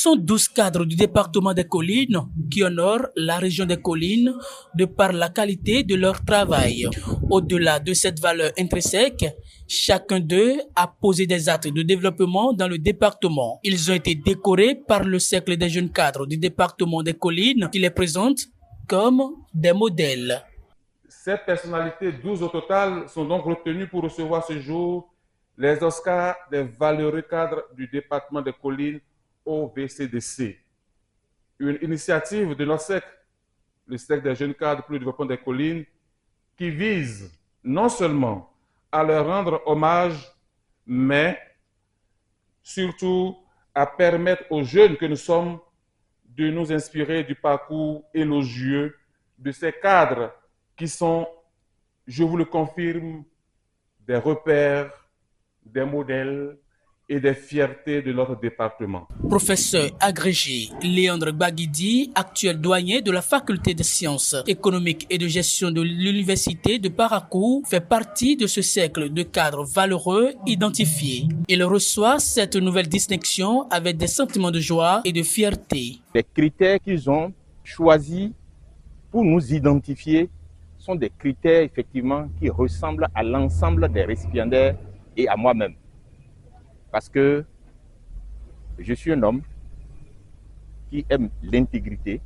sont 12 cadres du département des Collines qui honorent la région des Collines de par la qualité de leur travail. Au-delà de cette valeur intrinsèque, chacun d'eux a posé des actes de développement dans le département. Ils ont été décorés par le Cercle des jeunes cadres du département des Collines qui les présente comme des modèles. Ces personnalités, 12 au total, sont donc retenues pour recevoir ce jour les Oscars des valeureux cadres du département des Collines au VCDC. Une initiative de notre cercle, le cercle des jeunes cadres pour le développement des Collines, qui vise non seulement à leur rendre hommage, mais surtout à permettre aux jeunes que nous sommes de nous inspirer du parcours élogieux de ces cadres qui sont, je vous le confirme, des repères, des modèles et des fiertés de notre département. Professeur agrégé Léandre Baguidi, actuel doyen de la faculté des sciences économiques et de gestion de l'université de Parakou, fait partie de ce cercle de cadres valeureux identifiés. Il reçoit cette nouvelle distinction avec des sentiments de joie et de fierté. Les critères qu'ils ont choisis pour nous identifier sont des critères effectivement qui ressemblent à l'ensemble des récipiendaires et à moi-même. Parce que je suis un homme qui aime l'intégrité,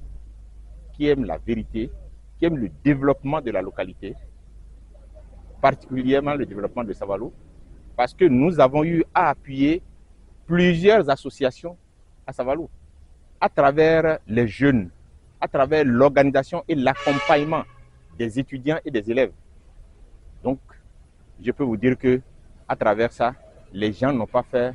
qui aime la vérité, qui aime le développement de la localité, particulièrement le développement de Savalou, parce que nous avons eu à appuyer plusieurs associations à Savalou, à travers les jeunes, à travers l'organisation et l'accompagnement des étudiants et des élèves. Donc, je peux vous dire que à travers ça, les gens n'ont pas fait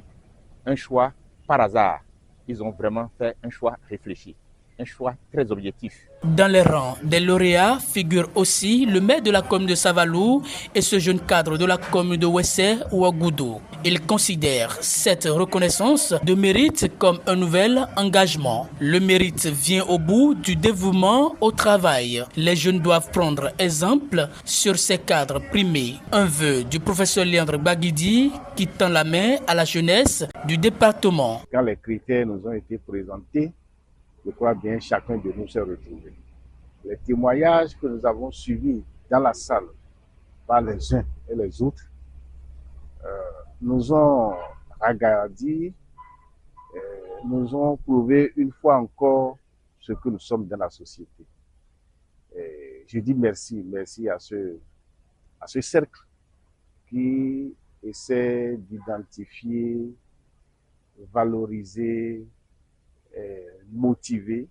un choix par hasard. Ils ont vraiment fait un choix réfléchi, un choix très objectif. Dans les rangs des lauréats figure aussi le maire de la commune de Savalou et ce jeune cadre de la commune de Wessé Ouagoudou. Il considère cette reconnaissance de mérite comme un nouvel engagement. Le mérite vient au bout du dévouement au travail. Les jeunes doivent prendre exemple sur ces cadres primés. Un vœu du professeur Léandre Baguidi qui tend la main à la jeunesse du département. Quand les critères nous ont été présentés, je crois bien chacun de nous s'est retrouvé. Les témoignages que nous avons suivis dans la salle par les uns et les autres nous ont regardé, nous ont prouvé une fois encore ce que nous sommes dans la société. Et je dis merci à ce cercle qui essaie d'identifier, valoriser, motiver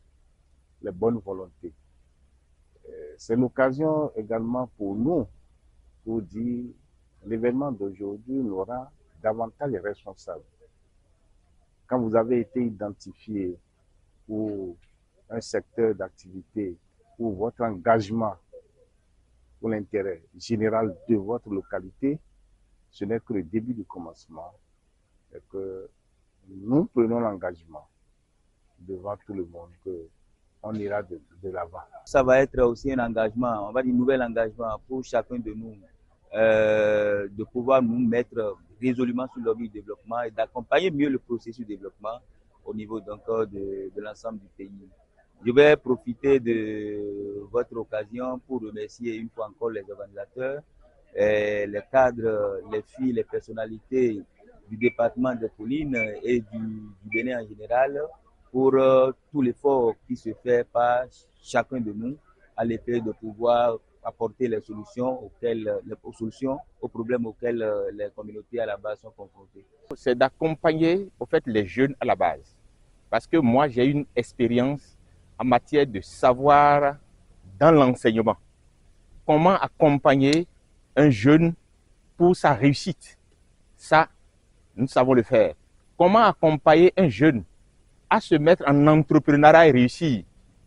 les bonnes volontés. C'est l'occasion également pour nous pour dire l'événement d'aujourd'hui nous rend davantage responsables. Quand vous avez été identifié pour un secteur d'activité, pour votre engagement pour l'intérêt général de votre localité, ce n'est que le début du commencement et que nous prenons l'engagement devant tout le monde qu'on ira de l'avant. Ça va être aussi un engagement, on va dire un nouvel engagement pour chacun de nous, de pouvoir nous mettre résolument sur l'objet du développement et d'accompagner mieux le processus de développement au niveau donc de l'ensemble du pays. Je vais profiter de votre occasion pour remercier une fois encore les organisateurs, les cadres, les filles, les personnalités du département des Collines et du Bénin en général pour tout l'effort qui se fait par chacun de nous à l'effet de pouvoir apporter les solutions aux problèmes auxquels les communautés à la base sont confrontées. C'est d'accompagner au fait les jeunes à la base. Parce que moi, j'ai une expérience en matière de savoir dans l'enseignement. Comment accompagner un jeune pour sa réussite? Ça, nous savons le faire. Comment accompagner un jeune à se mettre en entrepreneuriat et réussir?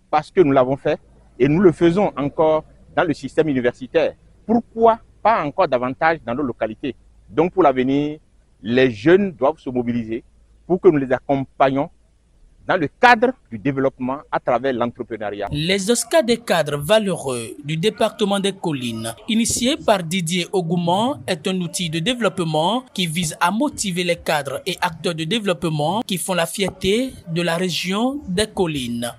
Parce que nous l'avons fait et nous le faisons encore dans le système universitaire. Pourquoi pas encore davantage dans nos localités? Donc pour l'avenir, les jeunes doivent se mobiliser pour que nous les accompagnions dans le cadre du développement à travers l'entrepreneuriat. Les Oscars des cadres valeureux du département des collines, initié par Didier Ogouman, est un outil de développement qui vise à motiver les cadres et acteurs de développement qui font la fierté de la région des collines.